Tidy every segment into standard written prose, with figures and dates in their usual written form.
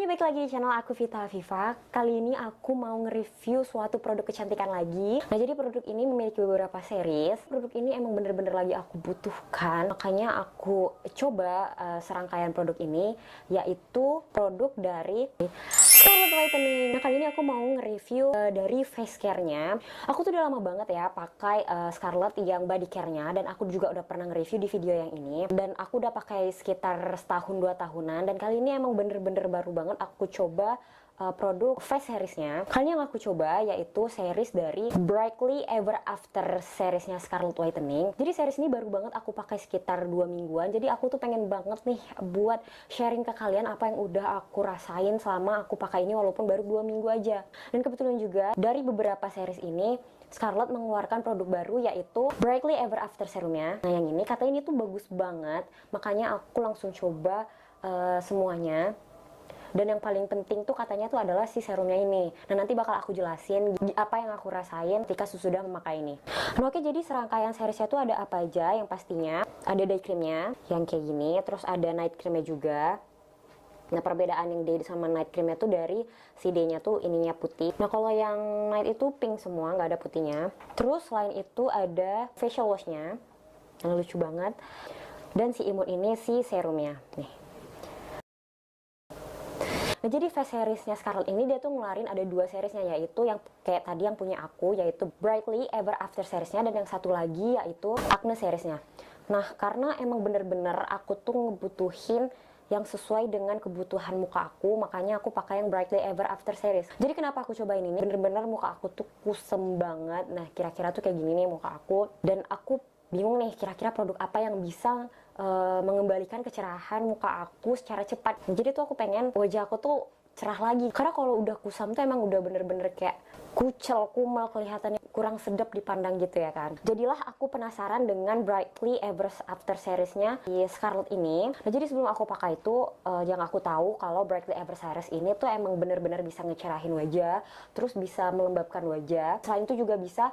semuanya, balik lagi di channel aku Vita Afifa. Kali ini aku mau nge-review suatu produk kecantikan lagi. Nah, jadi produk ini memiliki beberapa series. Produk ini emang bener-bener lagi aku butuhkan. Makanya aku coba serangkaian produk ini, yaitu produk dari Scarlett Whitening. Nah, kali ini aku mau nge-review dari face care-nya. Aku tuh udah lama banget ya pakai Scarlett yang body care-nya, dan aku juga udah pernah nge-review di video yang ini. Dan aku udah pakai sekitar setahun 2 tahunan, dan kali ini emang bener-bener baru banget aku coba produk face seriesnya. Kali ini yang aku coba yaitu series dari Brightly Ever After seriesnya Scarlett Whitening. Jadi series ini baru banget aku pakai sekitar 2 mingguan. Jadi aku tuh pengen banget nih buat sharing ke kalian apa yang udah aku rasain selama aku pakai ini, walaupun baru 2 minggu aja. Dan kebetulan juga dari beberapa series ini Scarlett mengeluarkan produk baru, yaitu Brightly Ever After serumnya. Nah, yang ini katanya ini tuh bagus banget, makanya aku langsung coba semuanya. Dan yang paling penting tuh katanya tuh adalah si serumnya ini. Nah, nanti bakal aku jelasin apa yang aku rasain ketika sudah memakai ini. Nah, oke, jadi serangkaian seriesnya tuh ada apa aja. Yang pastinya ada day creamnya yang kayak gini, terus ada night creamnya juga. Nah, perbedaan yang day sama night creamnya tuh dari si day-nya tuh ininya putih. Nah, kalau yang night itu pink semua, nggak ada putihnya. Terus selain itu ada facial wash-nya yang lucu banget. Dan si imut ini si serumnya nih. Nah, jadi face seriesnya Scarlett ini dia tuh ngeluarin ada 2 seriesnya, yaitu yang kayak tadi yang punya aku, yaitu Brightly Ever After seriesnya, dan yang satu lagi yaitu Acne seriesnya. Nah, karena emang bener-bener aku tuh ngebutuhin yang sesuai dengan kebutuhan muka aku, makanya aku pakai yang Brightly Ever After series. Jadi kenapa aku cobain ini? Bener-bener muka aku tuh kusem banget. Nah, kira-kira tuh kayak gini nih muka aku, dan aku bingung nih kira-kira produk apa yang bisa mengembalikan kecerahan muka aku secara cepat. Jadi tuh aku pengen wajah aku tuh cerah lagi, karena kalau udah kusam tuh emang udah bener-bener kayak kucel, kumel, kelihatannya kurang sedap dipandang gitu ya kan. Jadilah aku penasaran dengan Brightly Ever After seriesnya di Scarlett ini. Nah, jadi sebelum aku pakai itu, yang aku tahu kalau Brightly Ever series ini tuh emang bener-bener bisa ngecerahin wajah, terus bisa melembabkan wajah. Selain itu juga bisa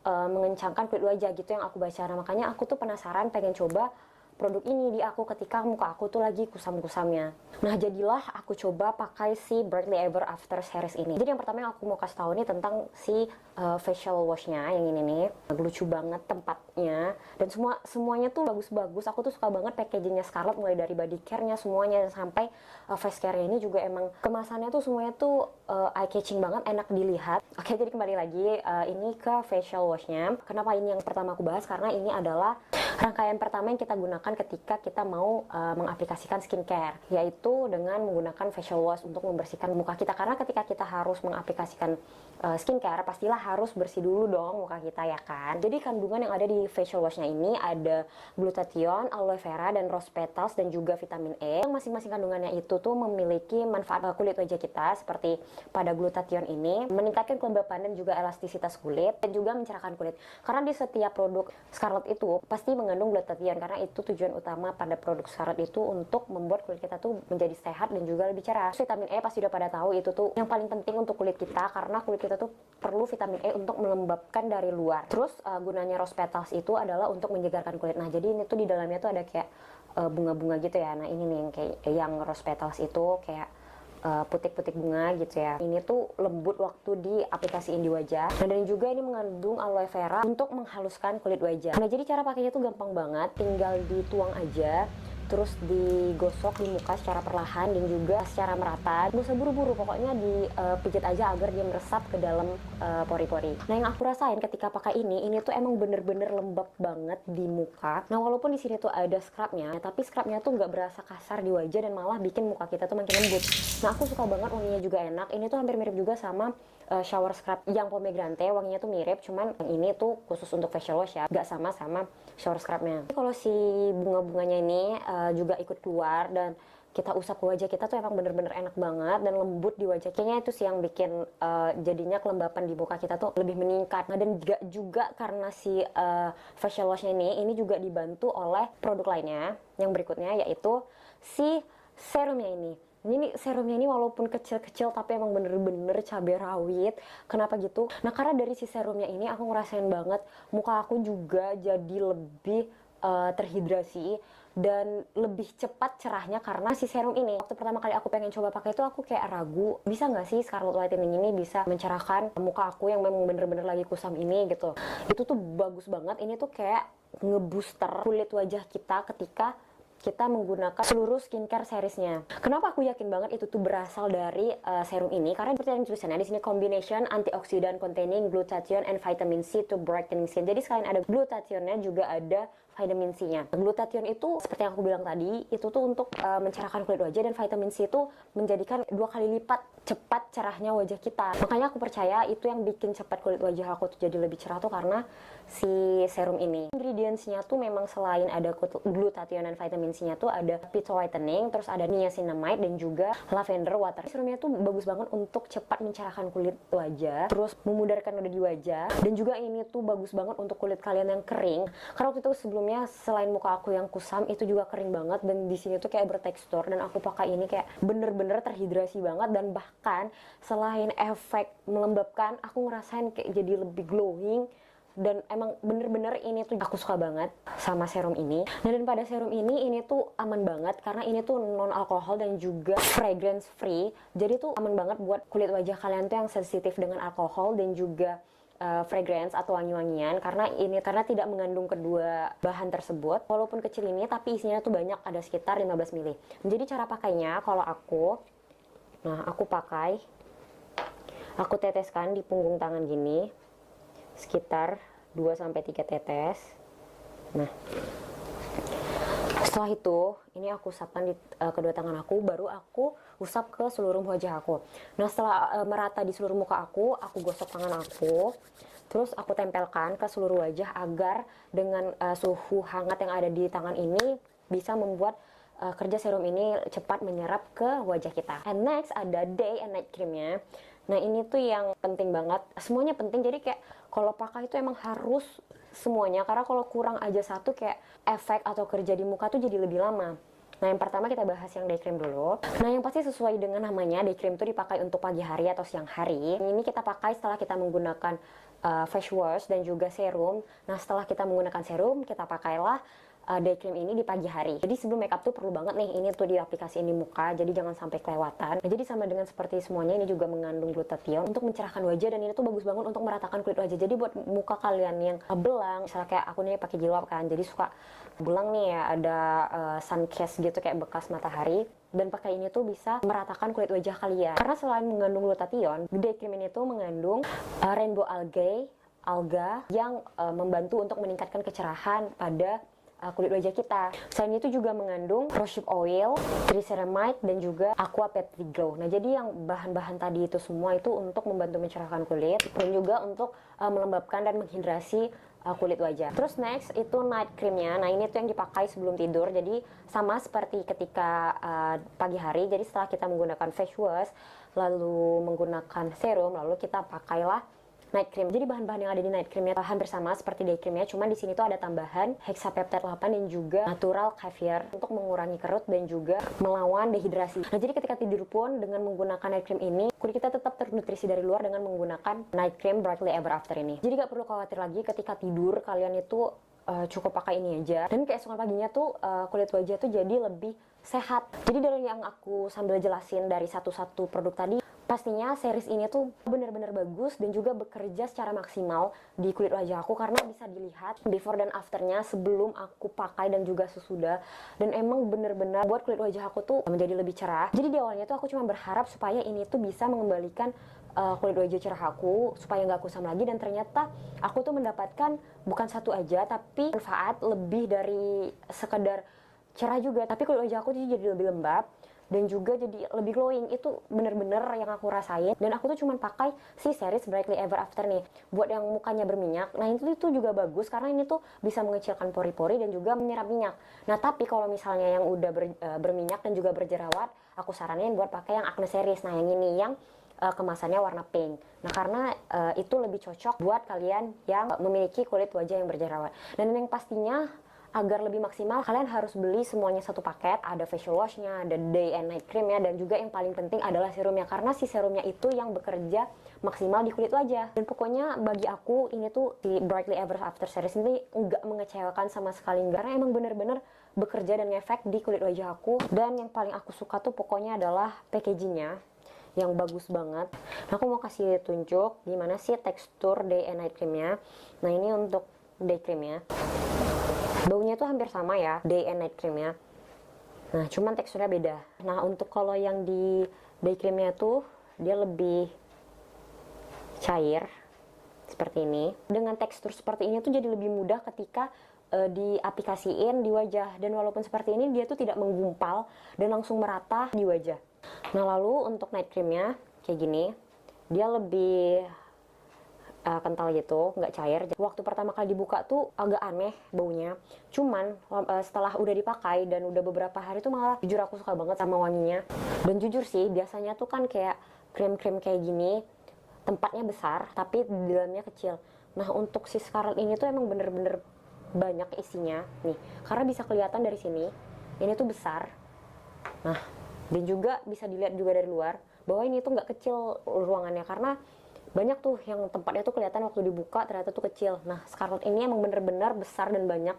mengencangkan kulit wajah gitu yang aku baca. Nah, makanya aku tuh penasaran pengen coba produk ini di aku ketika muka aku tuh lagi kusam-kusamnya. Nah, jadilah aku coba pakai si Brightly Ever After series ini. Jadi yang pertama yang aku mau kasih tahu nih tentang si facial washnya yang ini nih. Lucu banget tempatnya, dan semuanya tuh bagus-bagus. Aku tuh suka banget packagingnya Scarlett, mulai dari body care-nya semuanya sampai face care-nya ini juga emang kemasannya tuh semuanya tuh eye catching banget, enak dilihat. Oke, jadi kembali lagi ini ke facial washnya. Kenapa ini yang pertama aku bahas? Karena ini adalah rangkaian pertama yang kita gunakan ketika kita mau mengaplikasikan skincare, yaitu dengan menggunakan facial wash untuk membersihkan muka kita. Karena ketika kita harus mengaplikasikan skincare, pastilah harus bersih dulu dong muka kita ya kan. Jadi kandungan yang ada di facial washnya ini ada glutathione, aloe vera, dan rose petals, dan juga vitamin E. Yang masing-masing kandungannya itu tuh memiliki manfaat kulit wajah kita, seperti pada glutathione ini meningkatkan kelembapan dan juga elastisitas kulit, dan juga mencerahkan kulit. Karena di setiap produk Scarlett itu pasti mengandung glutathione, karena itu tujuan utama pada produk Scarlett itu untuk membuat kulit kita tuh menjadi sehat dan juga lebih cerah. Vitamin E pasti udah pada tahu itu tuh yang paling penting untuk kulit kita, karena kulit kita tuh perlu vitamin E untuk melembabkan dari luar. Terus gunanya rose petals itu adalah untuk menyegarkan kulit. Nah, jadi ini tuh di dalamnya tuh ada kayak bunga-bunga gitu ya. Nah, ini nih yang kayak yang rose petals itu kayak putik-putik bunga gitu ya. Ini tuh lembut waktu diaplikasiin di wajah. Nah, dan juga ini mengandung aloe vera untuk menghaluskan kulit wajah. Nah, jadi cara pakainya tuh gampang banget, tinggal dituang aja, terus digosok di muka secara perlahan dan juga secara merata. Gak usah buru-buru, pokoknya dipijit aja agar dia meresap ke dalam pori-pori. Nah, yang aku rasain ketika pakai ini tuh emang bener-bener lembab banget di muka. Nah, walaupun di sini tuh ada scrubnya, tapi scrubnya tuh nggak berasa kasar di wajah dan malah bikin muka kita tuh makin lembut. Nah, aku suka banget, wanginya juga enak. Ini tuh hampir mirip juga sama shower scrub yang pomegranate, wanginya tuh mirip, cuman yang ini tuh khusus untuk facial wash ya, nggak sama shower scrubnya. Kalau si bunga-bunganya ini juga ikut keluar dan kita usap ke wajah kita tuh emang bener-bener enak banget dan lembut di wajah. Kayaknya itu sih yang bikin jadinya kelembapan di muka kita tuh lebih meningkat. Nah, dan juga karena si facial washnya ini juga dibantu oleh produk lainnya yang berikutnya, yaitu si serumnya ini. Ini serumnya ini walaupun kecil-kecil tapi emang bener-bener cabai rawit. Kenapa gitu? Nah, karena dari si serumnya ini aku ngerasain banget muka aku juga jadi lebih terhidrasi. dan lebih cepat cerahnya karena si serum ini. Waktu pertama kali aku pengen coba pakai itu aku kayak ragu, bisa nggak sih Scarlet Whitening ini bisa mencerahkan muka aku yang memang bener-bener lagi kusam ini gitu. Itu tuh bagus banget, ini tuh kayak ngebooster kulit wajah kita ketika kita menggunakan seluruh skincare seriesnya. Kenapa aku yakin banget itu tuh berasal dari serum ini? Karena seperti yang tulisannya di sini, combination antioxidant containing glutathione and vitamin C to brightening skin. Jadi selain ada glutathionnya juga ada vitamin C-nya. Glutathione itu seperti yang aku bilang tadi, itu tuh untuk mencerahkan kulit wajah, dan vitamin C itu menjadikan 2 kali lipat cepat cerahnya wajah kita. Makanya aku percaya itu yang bikin cepat kulit wajah aku tuh jadi lebih cerah tuh karena si serum ini. Ingredientsnya tuh memang selain ada glutathione dan vitamin C-nya tuh ada peach whitening, terus ada niacinamide dan juga lavender water. Serumnya tuh bagus banget untuk cepat mencerahkan kulit wajah, terus memudarkan noda di wajah, dan juga ini tuh bagus banget untuk kulit kalian yang kering. Karena waktu itu sebelumnya selain muka aku yang kusam itu juga kering banget, dan di sini tuh kayak bertekstur, dan aku pakai ini kayak bener-bener terhidrasi banget, dan bahkan selain efek melembabkan, aku ngerasain kayak jadi lebih glowing. Dan emang bener-bener ini tuh aku suka banget sama serum ini. Dan pada serum ini tuh aman banget karena ini tuh non alkohol dan juga fragrance free. Jadi tuh aman banget buat kulit wajah kalian tuh yang sensitif dengan alkohol dan juga fragrance atau wangi-wangian, karena tidak mengandung kedua bahan tersebut. Walaupun kecil ini tapi isinya tuh banyak, ada sekitar 15 ml. Jadi cara pakainya kalau aku aku teteskan di punggung tangan gini sekitar 2-3 tetes. Nah, setelah itu ini aku usapkan di kedua tangan aku, baru aku usap ke seluruh wajah aku. Nah, setelah merata di seluruh muka aku gosok tangan aku, terus aku tempelkan ke seluruh wajah agar dengan suhu hangat yang ada di tangan ini bisa membuat kerja serum ini cepat menyerap ke wajah kita. And next ada day and night creamnya. Nah, ini tuh yang penting banget, semuanya penting, jadi kayak kalau pakai itu emang harus semuanya, karena kalau kurang aja satu kayak efek atau kerja di muka tuh jadi lebih lama. Nah, yang pertama kita bahas yang day cream dulu. Nah, yang pasti sesuai dengan namanya, day cream tuh dipakai untuk pagi hari atau siang hari. Ini kita pakai setelah kita menggunakan face wash dan juga serum. Nah, setelah kita menggunakan serum, kita pakailah day cream ini di pagi hari. Jadi sebelum makeup tuh perlu banget nih ini tuh di aplikasi ini muka, jadi jangan sampai kelewatan. Nah, jadi sama dengan seperti semuanya, ini juga mengandung glutathione untuk mencerahkan wajah, dan ini tuh bagus banget untuk meratakan kulit wajah. Jadi buat muka kalian yang belang, misalnya kayak aku nih pakai jilbab kan, jadi suka belang nih ya, ada sun cast gitu kayak bekas matahari. Dan pakai ini tuh bisa meratakan kulit wajah kalian. Karena selain mengandung glutathione, day cream ini tuh mengandung rainbow alga yang membantu untuk meningkatkan kecerahan pada kulit wajah kita. Selain itu juga mengandung rosehip oil, triceramide, dan juga aqua peptide glow. Nah, jadi yang bahan-bahan tadi itu semua itu untuk membantu mencerahkan kulit dan juga untuk melembabkan dan menghidrasi kulit wajah. Terus next itu night creamnya. Nah, ini tuh yang dipakai sebelum tidur. Jadi sama seperti ketika pagi hari. Jadi setelah kita menggunakan face wash, lalu menggunakan serum, lalu kita pakailah night cream. Jadi bahan-bahan yang ada di night creamnya hampir sama seperti day creamnya, cuma di sini tuh ada tambahan hexapeptide 8 dan juga natural caviar untuk mengurangi kerut dan juga melawan dehidrasi. Nah, jadi ketika tidur pun dengan menggunakan night cream ini, kulit kita tetap ternutrisi dari luar dengan menggunakan night cream Brightly Ever After ini. Jadi gak perlu khawatir lagi ketika tidur, kalian itu cukup pakai ini aja. Dan keesokan paginya tuh kulit wajah tuh jadi lebih sehat. Jadi dari yang aku sambil jelasin dari satu-satu produk tadi, pastinya series ini tuh benar-benar bagus dan juga bekerja secara maksimal di kulit wajah aku, karena bisa dilihat before dan afternya sebelum aku pakai dan juga sesudah, dan emang benar-benar buat kulit wajah aku tuh menjadi lebih cerah. Jadi di awalnya tuh aku cuma berharap supaya ini tuh bisa mengembalikan kulit wajah cerah aku supaya nggak kusam lagi, dan ternyata aku tuh mendapatkan bukan satu aja tapi manfaat lebih dari sekedar cerah juga, tapi kulit wajah aku jadi lebih lembab dan juga jadi lebih glowing. Itu bener-bener yang aku rasain, dan aku tuh cuman pakai si series Brightly Ever After nih. Buat yang mukanya berminyak, nah itu juga bagus karena ini tuh bisa mengecilkan pori-pori dan juga menyerap minyak. Nah, tapi kalau misalnya yang udah berminyak dan juga berjerawat, aku saranin buat pakai yang Acne series. Nah, yang ini yang kemasannya warna pink. Nah, karena itu lebih cocok buat kalian yang memiliki kulit wajah yang berjerawat. Dan yang pastinya agar lebih maksimal, kalian harus beli semuanya satu paket. Ada facial washnya, ada day and night creamnya, dan juga yang paling penting adalah serumnya, karena si serumnya itu yang bekerja maksimal di kulit wajah. Dan pokoknya bagi aku ini tuh si Brightly Ever After series ini nggak mengecewakan sama sekali, karena emang bener-bener bekerja dan ngefek di kulit wajah aku. Dan yang paling aku suka tuh pokoknya adalah packagingnya yang bagus banget. Nah, aku mau kasih tunjuk gimana sih tekstur day and night creamnya. Nah, ini untuk day creamnya. Baunya tuh hampir sama ya, day and night creamnya. Nah, cuman teksturnya beda. Nah, untuk kalau yang di day creamnya tuh dia lebih cair seperti ini. Dengan tekstur seperti ini tuh jadi lebih mudah ketika diaplikasiin di wajah, dan walaupun seperti ini dia tuh tidak menggumpal dan langsung merata di wajah. Nah, lalu untuk night creamnya kayak gini, dia lebih kental gitu, nggak cair. Waktu pertama kali dibuka tuh agak aneh baunya, cuman setelah udah dipakai dan udah beberapa hari tuh malah jujur aku suka banget sama wanginya. Dan jujur sih, biasanya tuh kan kayak krim-krim kayak gini tempatnya besar tapi di dalamnya kecil. Nah, untuk si Scarlett ini tuh emang bener-bener banyak isinya nih, karena bisa kelihatan dari sini ini tuh besar. Nah, dan juga bisa dilihat juga dari luar bahwa ini tuh nggak kecil ruangannya, karena banyak tuh yang tempatnya tuh kelihatan waktu dibuka ternyata tuh kecil. Nah, Scarlett ini emang bener-bener besar dan banyak,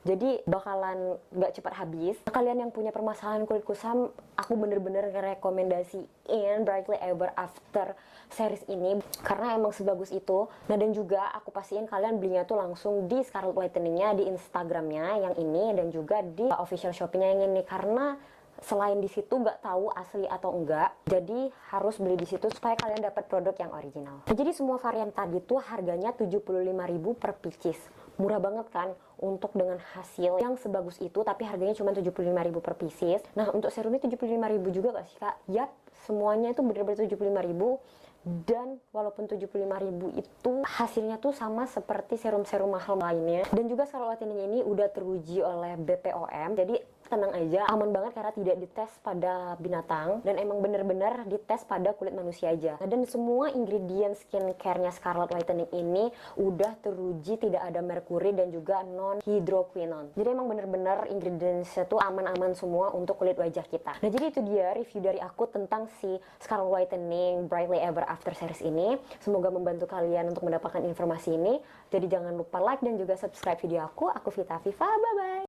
jadi bakalan nggak cepat habis. Nah, kalian yang punya permasalahan kulit kusam, aku bener-bener ngerekomendasiin Brightly Ever After series ini karena emang sebagus itu. Nah, dan juga aku pastiin kalian belinya tuh langsung di Scarlett Whitening-nya di Instagramnya yang ini, dan juga di official shopee-nya yang ini, karena selain di situ nggak tahu asli atau enggak, jadi harus beli di situ supaya kalian dapat produk yang original. Nah, jadi semua varian tadi tuh harganya 75.000 per pieces. Murah banget kan untuk dengan hasil yang sebagus itu, tapi harganya cuma 75.000 per pieces. Nah, untuk serumnya 75.000 juga gak sih, Kak? Yap, semuanya itu bener-bener 75.000. Dan walaupun 75.000 itu hasilnya tuh sama seperti serum-serum mahal lainnya. Dan juga Scarlett Whitening ini udah teruji oleh BPOM, jadi tenang aja, aman banget karena tidak dites pada binatang dan emang bener-bener dites pada kulit manusia aja. Nah, dan semua ingredient skincare-nya Scarlett Whitening ini udah teruji tidak ada merkuri dan juga non hydroquinone. Jadi emang bener-bener ingredients-nya tuh aman-aman semua untuk kulit wajah kita. Nah, jadi itu dia review dari aku tentang si Scarlett Whitening Brightly Ever After series ini. Semoga membantu kalian untuk mendapatkan informasi ini. Jadi jangan lupa like dan juga subscribe video aku. Aku Vita Viva, bye bye.